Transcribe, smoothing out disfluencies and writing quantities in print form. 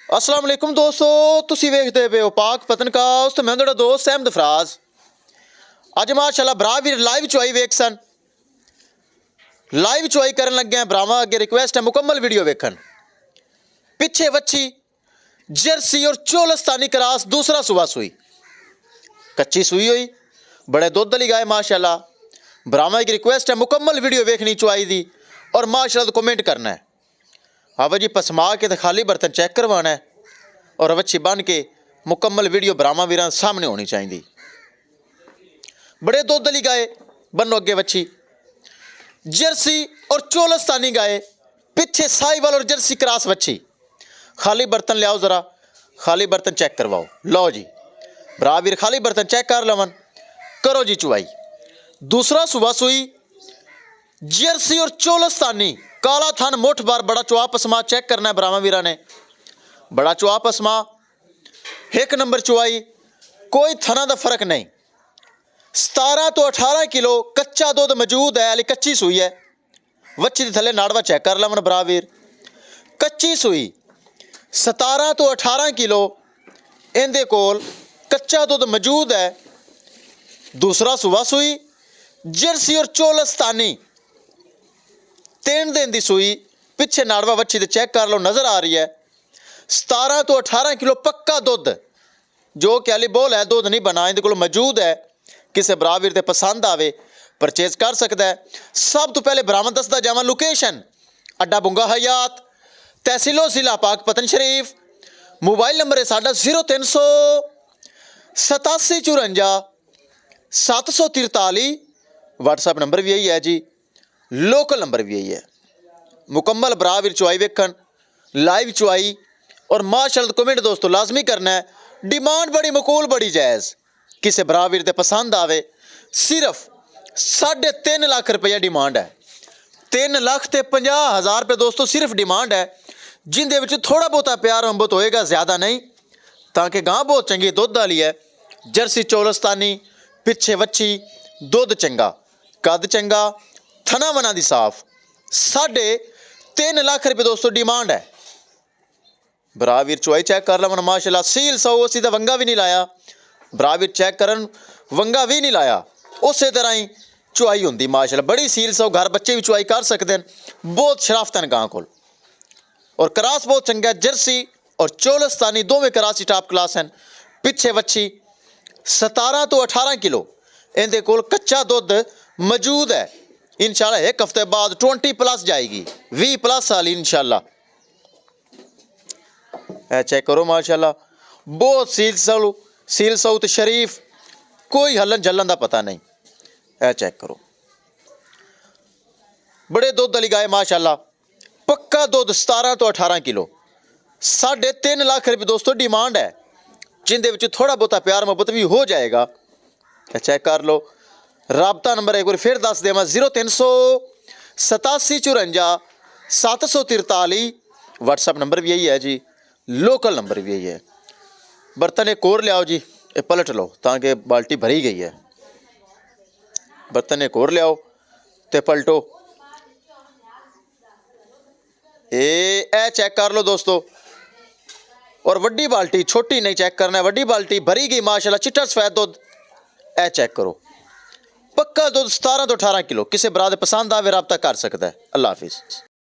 अस्सलाम वालेकुम दोस्तों, तुसी वेखदे पे हो पाक पतनकास्ट ते मैं तुहाडा दोस्त अहमद फराज। अज माशाअल्लाह भरा वीर लाइव चुआई वेख सन। लाइव चुआई करन लगे भरावां अगे रिक्वेस्ट है मुकम्मल वीडियो वेखन। पिछे वच्छी जर्सी और चोलस्तानी क्रॉस दूसरा सुबह सूई, कच्ची सूई हुई, बड़े दुध वाली गाय माशाअल्लाह। भरावां की रिक्वेस्ट है मुकम्मल वीडियो वेखनी चुआई दी और माशाअल्लाह कमेंट करना है। हाँ जी, पसमा के तो खाली बर्तन चेक करवाना है और वच्छी बन के मुकम्मल वीडियो भरावां वीरां सामने होनी चाहिए। बड़े दुध वाली गाय बनो अगे वच्छी जर्सी और चोलस्तानी गाय, पिछे साहिवाल और जर्सी क्रॉस वच्छी। खाली बर्तन लियाओ, ज़रा खाली बर्तन चेक करवाओ। लो जी भरा वीर खाली बर्तन चेक कर लवन, करो जी चुवाई। दूसरा सुबह सुई जर्सी और चोलस्तानी, काला थन मुठ बार, बड़ा चुआ पसमा चेक करना है भरावां वीरां ने। बड़ा चुआ पसमा, एक नंबर चुआई, कोई थना का फर्क नहीं। 17 तो 18 किलो कच्चा दुध मौजूद है, अली कच्ची सूई है। वच्छी दे थले नाड़वा चेक कर लवन भरा वीर, कच्ची सूई 17 तो 18 किलो इहदे कोल कच्चा दुध मौजूद है। दूसरा सुबह सूई जर्सी और चोलस्तानी, 3 दिन की सूई, पिछे नाड़वा वच्छी दे चेक कर लो, नज़र आ रही है। 17 तो 18 किलो पक्का दुध, जो कि अली बोल है दुध नहीं बना, इहदे कोल मौजूद है। किसी भरा वीर ते पसंद आवे परचेज कर सकता है। सब तो पहले भरावां दसदा जावां लोकेशन अड्डा बुंगा हयात, तहसीलो जिला पाक पतन शरीफ। मोबाइल नंबर है साडा 0387 54 743। व्हाट्सएप नंबर भी यही है जी, लोकल नंबर भी यही है। मुकम्मल भरा वीर चुआई वेखन, लाइव चुआई और माशाअल्लाह कमेंट दोस्तों लाजमी करना है। डिमांड बड़ी मकूल बड़ी जायज़, किसी भरा वीर ते पसंद आवे। सिर्फ 3.5 लाख रुपया डिमांड है। 3,50,000 रुपये दोस्तों सिर्फ डिमांड है, जिंदे विच थोड़ा बहुता प्यार मोहब्बत होएगा, ज़्यादा नहीं। ताकि गां बहुत चंगी दुध वाली है, जर्सी चोलस्तानी, पिछे वच्छी, दुध चंगा, कद चंगा, थना वना दी साफ। 3.5 लाख रुपये दोस्तों डिमांड है। भरा वीर चुआई चेक कर लवन माशाअल्लाह। सील 100 असी तो वंगा भी नहीं लाया, भरा वीर चेक करन वंगा भी नहीं लाया, उस तरह ही चुआई होंगी माशाअल्लाह। बड़ी सील 100, घर बच्चे भी चुआई कर सकते हैं। बहुत शराफत है गां कोल और क्रॉस बहुत चंगा। जर्सी और चोलस्तानी दोवें क्रॉस टॉप क्लास हैं। पिछे वच्छी 17 तो 18 किलो इहदे कोल कच्चा दुध मौजूद है। इंशाल्लाह एक हफ्ते बाद 20+ जाएगी, 20+ वाली इंशाल्लाह। चेक करो माशाअल्लाह, बहुत सील सऊत शरीफ, कोई हलन जलन का पता नहीं। चेक करो, बड़े दुध वाली गाय माशाअल्लाह, पक्का दुध 17 तो 18 किलो। 3.5 लाख रुपये दोस्तों डिमांड है, जिंदे विच थोड़ा बहुता प्यार मोहब्बत भी हो जाएगा। चेक कर लो। राबता नंबर एक बार फिर दस देवां, 0387 54 743। व्हाट्सएप नंबर भी यही है जी, लोकल नंबर भी यही है। बर्तन एक और लियाओ जी, ये पलट लो ताकि बाल्टी भरी गई है। बर्तन एक और लियाओ तो पलटो। ए चेक कर लो दोस्तों। और वड्डी बाल्टी, छोटी नहीं चेक करना है, वड्डी बाल्टी भरी गई माशाल्लाह, चिट्टा सफेद दुध। चेक करो, पक्का दुध 17 तो 18 किलो। किसी बराद पसंद आवे रब्ता कर सकता है। अल्लाह हाफिज़।